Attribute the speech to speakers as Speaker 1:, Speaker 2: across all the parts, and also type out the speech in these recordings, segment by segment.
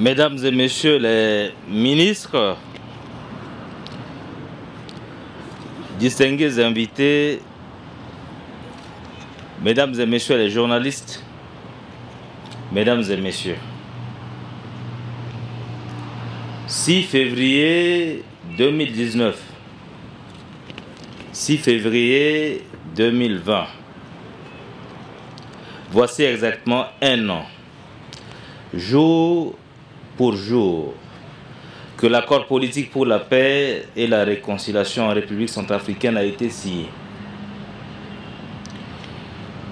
Speaker 1: Mesdames et messieurs les ministres, distingués invités, mesdames et messieurs les journalistes, mesdames et messieurs, 6 février 2019, 6 février 2020, voici exactement un an, jour pour jour, que l'accord politique pour la paix et la réconciliation en République centrafricaine a été signé.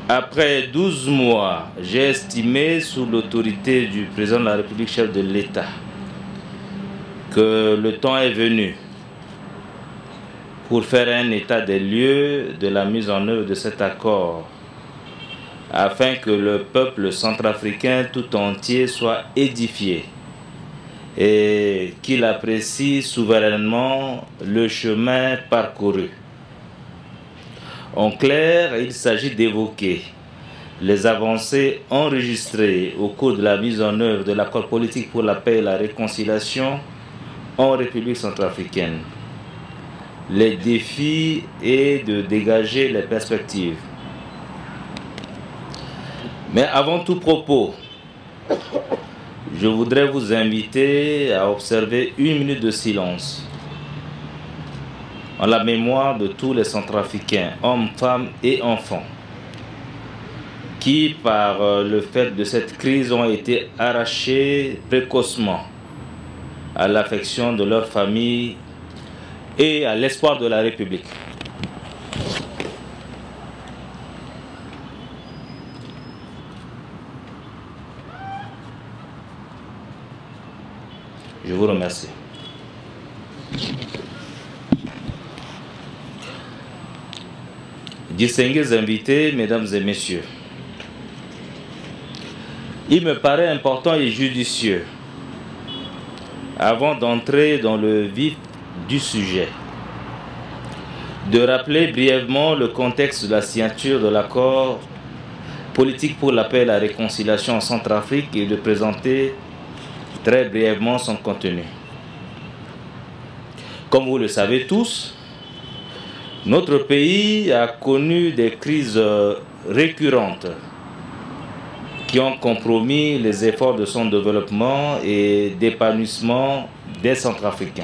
Speaker 1: Après 12 mois, j'ai estimé, sous l'autorité du président de la République, chef de l'État, que le temps est venu pour faire un état des lieux de la mise en œuvre de cet accord, afin que le peuple centrafricain tout entier soit édifié et qu'il apprécie souverainement le chemin parcouru. En clair, il s'agit d'évoquer les avancées enregistrées au cours de la mise en œuvre de l'accord politique pour la paix et la réconciliation en République centrafricaine, les défis et de dégager les perspectives. Mais avant tout propos, je voudrais vous inviter à observer 1 minute de silence en la mémoire de tous les Centrafricains, hommes, femmes et enfants, qui, par le fait de cette crise, ont été arrachés précocement à l'affection de leur famille et à l'espoir de la République. Je vous remercie. Distingués invités, mesdames et messieurs, il me paraît important et judicieux, avant d'entrer dans le vif du sujet, de rappeler brièvement le contexte de la signature de l'accord politique pour la paix et la réconciliation en Centrafrique et de présenter très brièvement son contenu. Comme vous le savez tous, notre pays a connu des crises récurrentes qui ont compromis les efforts de son développement et d'épanouissement des Centrafricains.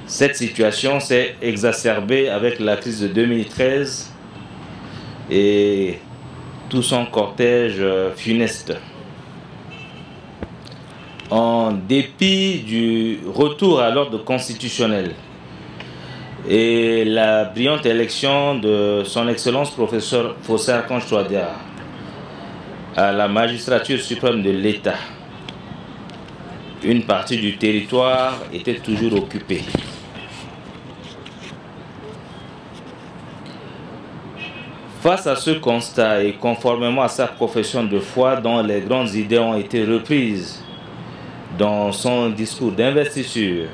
Speaker 1: Cette situation s'est exacerbée avec la crise de 2013 et tout son cortège funeste. En dépit du retour à l'ordre constitutionnel et la brillante élection de son Excellence professeur Fossé Archange Touadéra à la magistrature suprême de l'État, une partie du territoire était toujours occupée. Face à ce constat et conformément à sa profession de foi dont les grandes idées ont été reprises dans son discours d'investiture,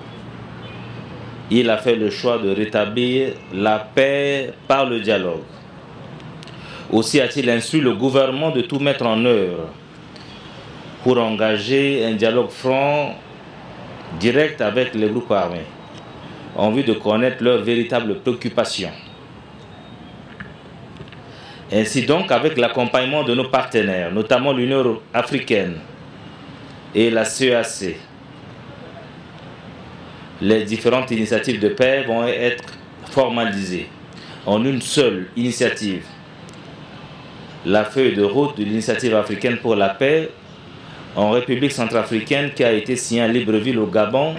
Speaker 1: il a fait le choix de rétablir la paix par le dialogue. Aussi a-t-il instruit le gouvernement de tout mettre en œuvre pour engager un dialogue franc, direct avec les groupes armés, en vue de connaître leurs véritables préoccupations. Ainsi donc, avec l'accompagnement de nos partenaires, notamment l'Union africaine et la CEAC, les différentes initiatives de paix vont être formalisées en une seule initiative, la feuille de route de l'initiative africaine pour la paix en République centrafricaine qui a été signée à Libreville au Gabon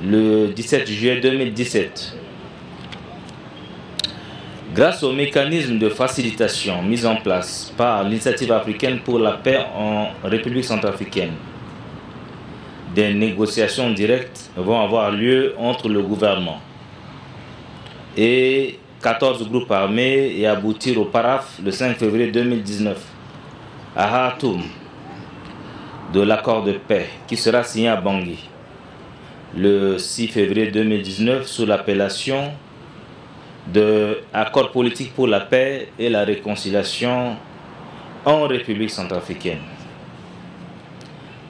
Speaker 1: le 17 juillet 2017. Grâce au mécanisme de facilitation mis en place par l'initiative africaine pour la paix en République centrafricaine, des négociations directes vont avoir lieu entre le gouvernement et 14 groupes armés et aboutir au paraphe le 5 février 2019 à Khartoum de l'accord de paix qui sera signé à Bangui le 6 février 2019 sous l'appellation de accord politique pour la paix et la réconciliation en République centrafricaine.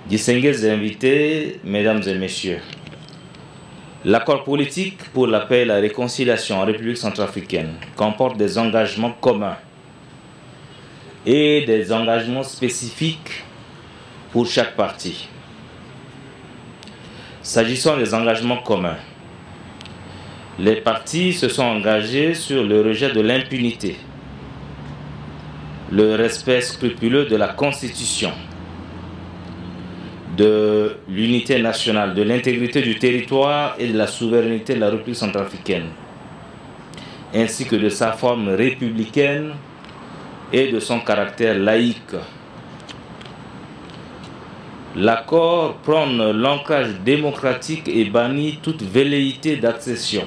Speaker 1: Distingués invités, mesdames et messieurs, l'accord politique pour la paix et la réconciliation en République centrafricaine comporte des engagements communs et des engagements spécifiques pour chaque partie. S'agissant des engagements communs, les parties se sont engagées sur le rejet de l'impunité, le respect scrupuleux de la Constitution, de l'unité nationale, de l'intégrité du territoire et de la souveraineté de la République centrafricaine, ainsi que de sa forme républicaine et de son caractère laïque. L'accord prône l'ancrage démocratique et bannit toute velléité d'accession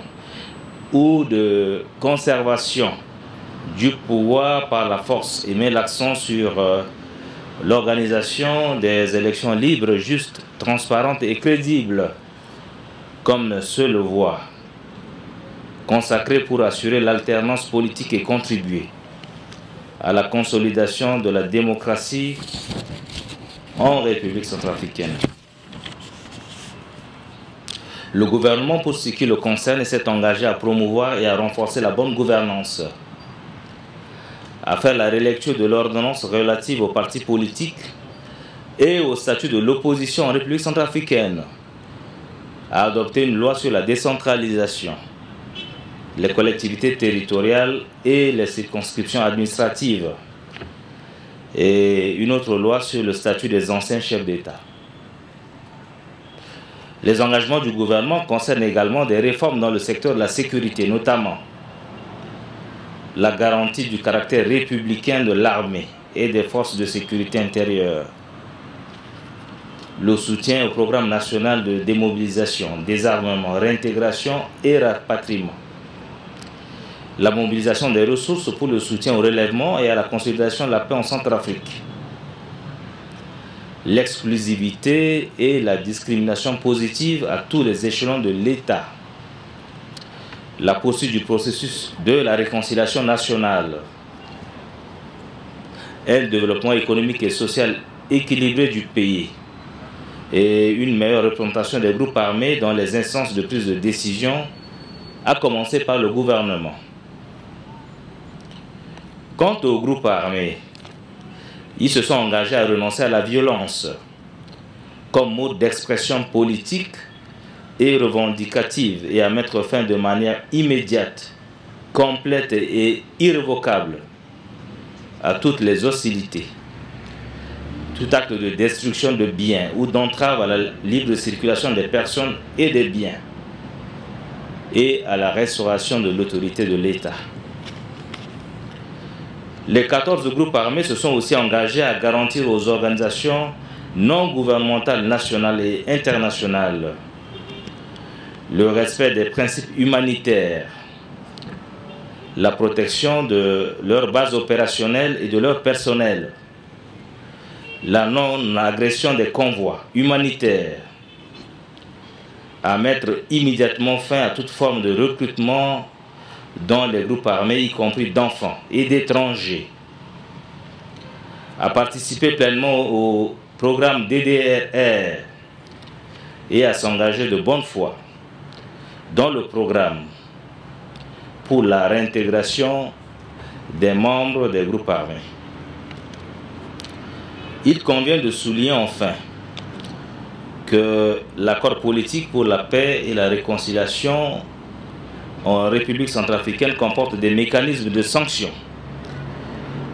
Speaker 1: ou de conservation du pouvoir par la force et met l'accent sur l'organisation des élections libres, justes, transparentes et crédibles, comme se le voit, consacrées pour assurer l'alternance politique et contribuer à la consolidation de la démocratie en République centrafricaine. Le gouvernement, pour ce qui le concerne, s'est engagé à promouvoir et à renforcer la bonne gouvernance, à faire la relecture de l'ordonnance relative aux partis politiques et au statut de l'opposition en République centrafricaine, à adopter une loi sur la décentralisation, les collectivités territoriales et les circonscriptions administratives, et une autre loi sur le statut des anciens chefs d'État. Les engagements du gouvernement concernent également des réformes dans le secteur de la sécurité, notamment la garantie du caractère républicain de l'armée et des forces de sécurité intérieure, le soutien au programme national de démobilisation, désarmement, réintégration et rapatriement, la mobilisation des ressources pour le soutien au relèvement et à la consolidation de la paix en Centrafrique, l'exclusivité et la discrimination positive à tous les échelons de l'État, la poursuite du processus de la réconciliation nationale et le développement économique et social équilibré du pays et une meilleure représentation des groupes armés dans les instances de prise de décision, à commencer par le gouvernement. Quant aux groupes armés, ils se sont engagés à renoncer à la violence comme mode d'expression politique et revendicative et à mettre fin de manière immédiate, complète et irrévocable à toutes les hostilités, tout acte de destruction de biens ou d'entrave à la libre circulation des personnes et des biens et à la restauration de l'autorité de l'État. Les 14 groupes armés se sont aussi engagés à garantir aux organisations non gouvernementales nationales et internationales le respect des principes humanitaires, la protection de leurs bases opérationnelles et de leur personnel, la non-agression des convois humanitaires, à mettre immédiatement fin à toute forme de recrutement dans les groupes armés, y compris d'enfants et d'étrangers, à participer pleinement au programme DDRR et à s'engager de bonne foi dans le programme pour la réintégration des membres des groupes armés. Il convient de souligner enfin que l'accord politique pour la paix et la réconciliation en République centrafricaine comporte des mécanismes de sanctions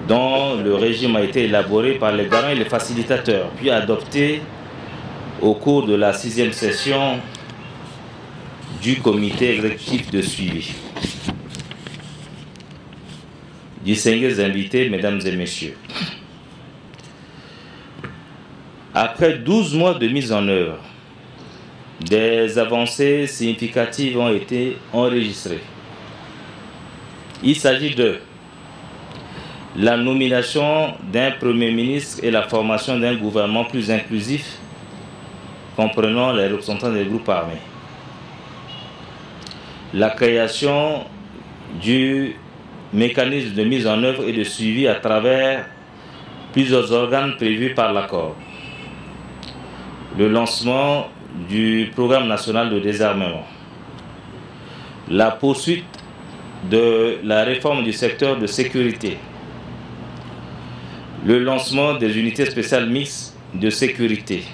Speaker 1: dont le régime a été élaboré par les garants et les facilitateurs, puis adopté au cours de la 6e session du comité exécutif de suivi. Distingués invités, mesdames et messieurs, après 12 mois de mise en œuvre, des avancées significatives ont été enregistrées. Il s'agit de la nomination d'un Premier ministre et la formation d'un gouvernement plus inclusif comprenant les représentants des groupes armés. La création du mécanisme de mise en œuvre et de suivi à travers plusieurs organes prévus par l'accord. le lancement du programme national de désarmement, la poursuite de la réforme du secteur de sécurité, le lancement des unités spéciales mixtes de sécurité,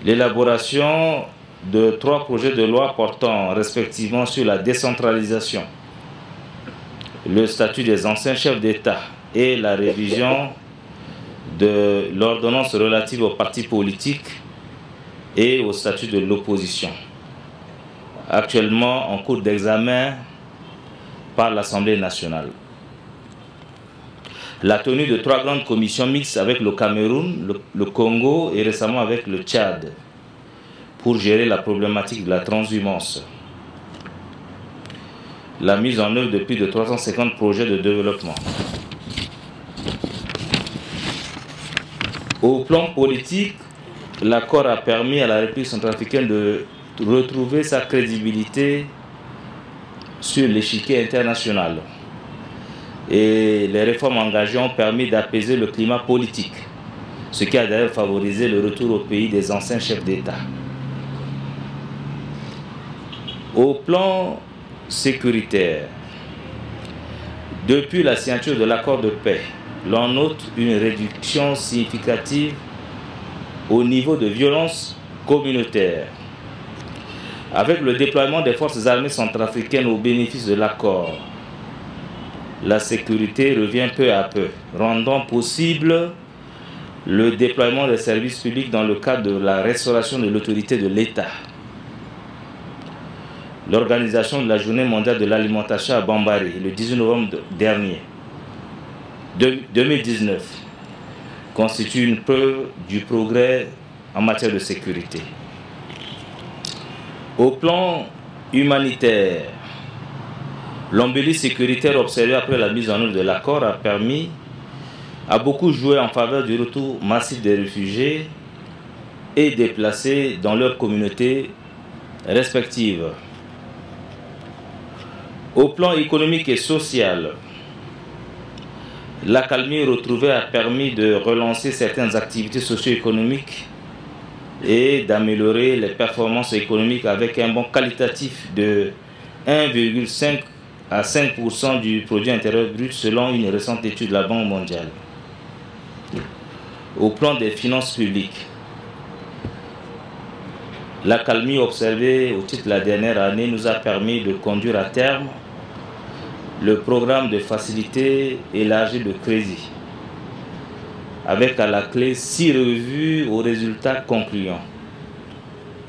Speaker 1: l'élaboration de 3 projets de loi portant respectivement sur la décentralisation, le statut des anciens chefs d'État et la révision de l'ordonnance relative aux partis politiques et au statut de l'opposition, actuellement en cours d'examen par l'Assemblée nationale. La tenue de 3 grandes commissions mixtes avec le Cameroun, le Congo et récemment avec le Tchad pour gérer la problématique de la transhumance. La mise en œuvre de plus de 350 projets de développement. Au plan politique, l'accord a permis à la République centrafricaine de retrouver sa crédibilité sur l'échiquier international. Et les réformes engagées ont permis d'apaiser le climat politique, ce qui a d'ailleurs favorisé le retour au pays des anciens chefs d'État. Au plan sécuritaire, depuis la signature de l'accord de paix, l'on note une réduction significative au niveau de violence communautaire. Avec le déploiement des forces armées centrafricaines au bénéfice de l'accord, la sécurité revient peu à peu, rendant possible le déploiement des services publics dans le cadre de la restauration de l'autorité de l'État. L'organisation de la Journée mondiale de l'alimentation à Bambari, le 18 novembre dernier, 2019, constitue une preuve du progrès en matière de sécurité. Au plan humanitaire, l'embellie sécuritaire observée après la mise en œuvre de l'accord a beaucoup joué en faveur du retour massif des réfugiés et déplacés dans leurs communautés respectives. Au plan économique et social, l'accalmie retrouvée a permis de relancer certaines activités socio-économiques et d'améliorer les performances économiques avec un bond qualitatif de 1,5 à 5% du produit intérieur brut selon une récente étude de la Banque mondiale. Au plan des finances publiques, l'accalmie observée au titre de la dernière année nous a permis de conduire à terme le programme de facilité élargie de crédit, avec à la clé 6 revues aux résultats concluants,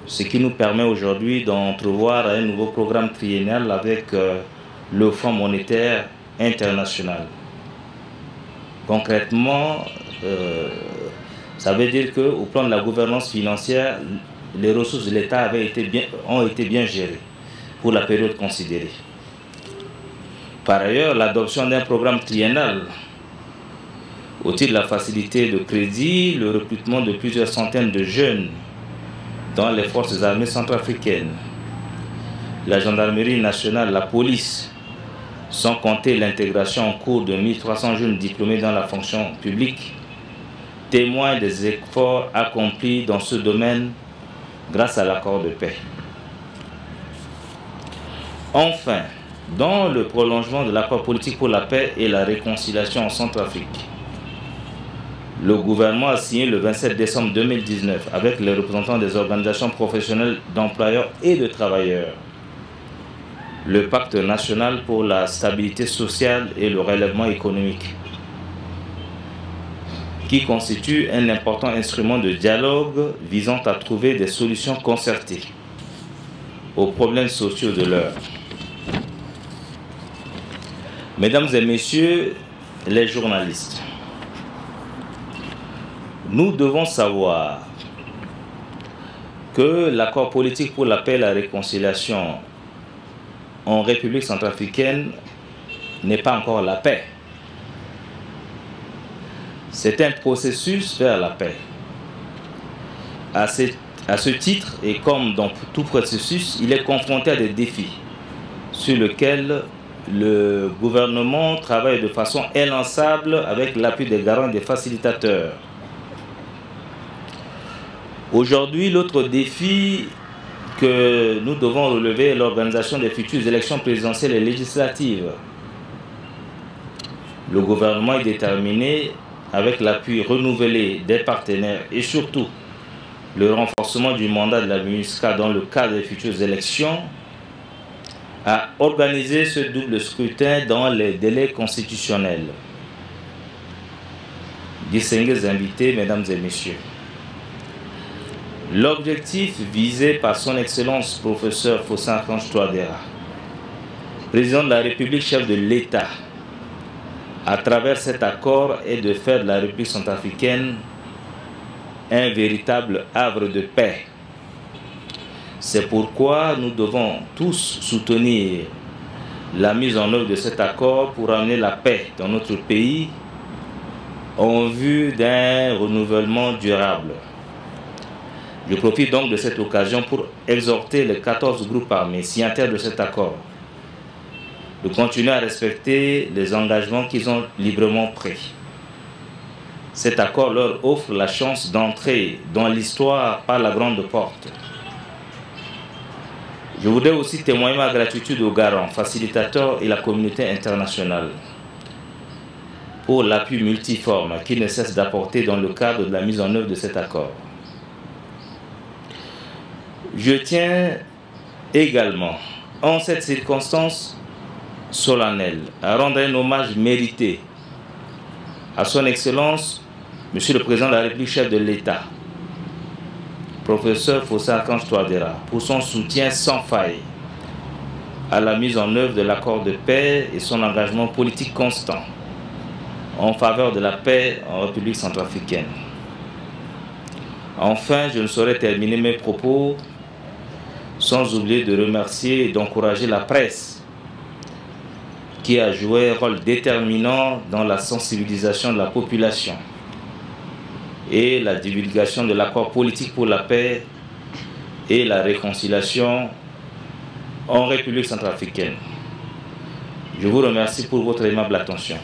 Speaker 1: ce qui nous permet aujourd'hui d'entrevoir un nouveau programme triennal avec le Fonds monétaire international. Concrètement, ça veut dire qu'au plan de la gouvernance financière, les ressources de l'État ont été bien gérées pour la période considérée. Par ailleurs, l'adoption d'un programme triennal au titre de la facilité de crédit, le recrutement de plusieurs centaines de jeunes dans les forces armées centrafricaines, la gendarmerie nationale, la police, sans compter l'intégration en cours de 1300 jeunes diplômés dans la fonction publique, témoignent des efforts accomplis dans ce domaine grâce à l'accord de paix. Enfin, dans le prolongement de l'accord politique pour la paix et la réconciliation en Centrafrique, le gouvernement a signé le 27 décembre 2019 avec les représentants des organisations professionnelles d'employeurs et de travailleurs le pacte national pour la stabilité sociale et le relèvement économique, qui constitue un important instrument de dialogue visant à trouver des solutions concertées aux problèmes sociaux de l'heure. Mesdames et messieurs les journalistes, nous devons savoir que l'accord politique pour la paix et la réconciliation en République centrafricaine n'est pas encore la paix. C'est un processus vers la paix. À ce titre, et comme dans tout processus, il est confronté à des défis sur lesquels le gouvernement travaille de façon inlassable avec l'appui des garants et des facilitateurs. Aujourd'hui, l'autre défi que nous devons relever est l'organisation des futures élections présidentielles et législatives. Le gouvernement est déterminé, avec l'appui renouvelé des partenaires et surtout le renforcement du mandat de la MINUSCA dans le cadre des futures élections, à organiser ce double scrutin dans les délais constitutionnels. Distingués invités, mesdames et messieurs, l'objectif visé par son Excellence professeur Fossa-Archange Touadéra, président de la République, chef de l'État, à travers cet accord, est de faire de la République centrafricaine un véritable havre de paix. C'est pourquoi nous devons tous soutenir la mise en œuvre de cet accord pour amener la paix dans notre pays en vue d'un renouvellement durable. Je profite donc de cette occasion pour exhorter les 14 groupes armés signataires de cet accord de continuer à respecter les engagements qu'ils ont librement pris. Cet accord leur offre la chance d'entrer dans l'histoire par la grande porte. Je voudrais aussi témoigner ma gratitude aux garants, facilitateurs et la communauté internationale pour l'appui multiforme qu'ils ne cessent d'apporter dans le cadre de la mise en œuvre de cet accord. Je tiens également, en cette circonstance solennelle, à rendre un hommage mérité à son Excellence, Monsieur le Président de la République, chef de l'État, professeur Fossa-Archange Touadéra, pour son soutien sans faille à la mise en œuvre de l'accord de paix et son engagement politique constant en faveur de la paix en République centrafricaine. Enfin, je ne saurais terminer mes propos sans oublier de remercier et d'encourager la presse qui a joué un rôle déterminant dans la sensibilisation de la population et la divulgation de l'accord politique pour la paix et la réconciliation en République centrafricaine. Je vous remercie pour votre aimable attention.